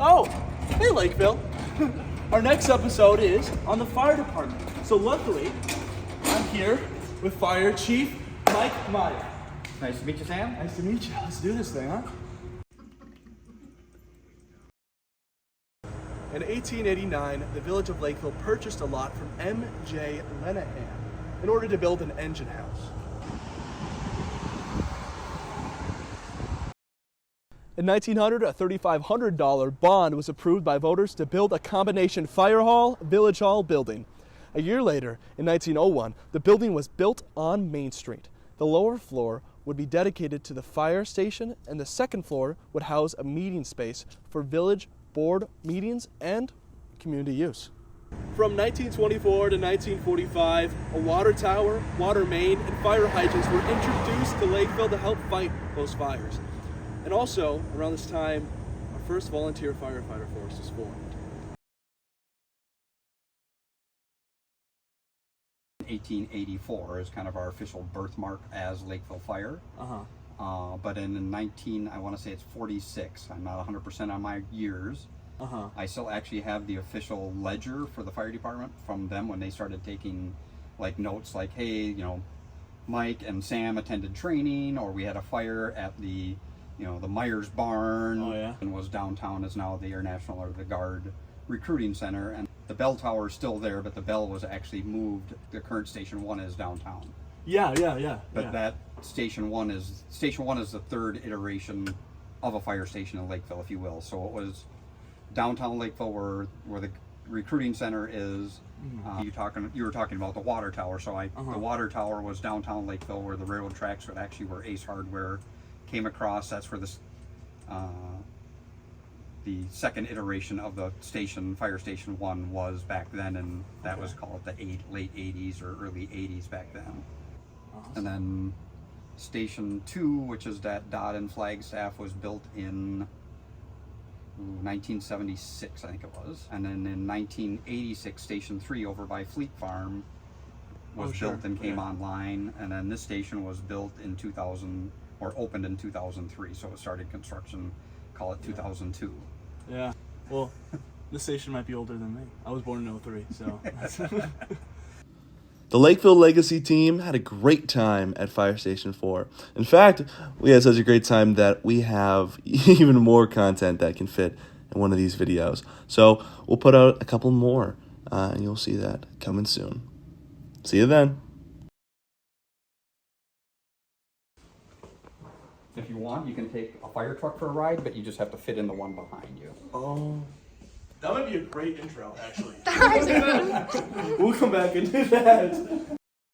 Oh, hey Lakeville. Our next episode is on the fire department. So luckily, I'm here with Fire Chief Mike Meyer. Nice to meet you, Sam. Nice to meet you. Let's do this thing, huh? In 1889, the village of Lakeville purchased a lot from M.J. Lenahan in order to build an engine house. In 1900, a $3,500 bond was approved by voters to build a combination fire hall, village hall building. A year later, in 1901, the building was built on Main Street. The lower floor would be dedicated to the fire station, and the second floor would house a meeting space for village board meetings and community use. From 1924 to 1945, a water tower, water main, and fire hydrants were introduced to Lakeville to help fight those fires. And also, around this time, our first volunteer firefighter force was formed. 1884 is kind of our official birthmark as Lakeville Fire. But in I want to say it's 46. I'm not 100% on my years. I still actually have the official ledger for the fire department from them when they started taking like notes like, hey, you know, Mike and Sam attended training, or we had a fire at the, you know, the Myers barn. Oh, yeah. And was downtown is now the Air National or the Guard recruiting center, and the bell tower is still there, but the bell was actually moved. The current station 1 is downtown. Yeah. But that station one is the third iteration of a fire station in Lakeville, if you will. So it was downtown Lakeville where the recruiting center is. You were talking about the water tower. So the water tower was downtown Lakeville, where the railroad tracks were actually where Ace Hardware came across. That's where the second iteration of the station, Fire Station 1, was back then, and that was called the late 80s or early 80s back then. Awesome. And then Station 2, which is that Dodd and Flagstaff, was built in 1976, I think it was. And then in 1986, Station 3 over by Fleet Farm was built and came online. And then this station was built in 2000, or opened in 2003. So it started construction, call it 2002. Yeah. Well, this station might be older than me. I was born in 03, so. The Lakeville Legacy team had a great time at Fire Station 4. In fact, we had such a great time that we have even more content that can fit in one of these videos. So we'll put out a couple more, and you'll see that coming soon. See you then. If you want, you can take a fire truck for a ride, but you just have to fit in the one behind you. Oh. That might be a great intro, actually. We'll come back and do that.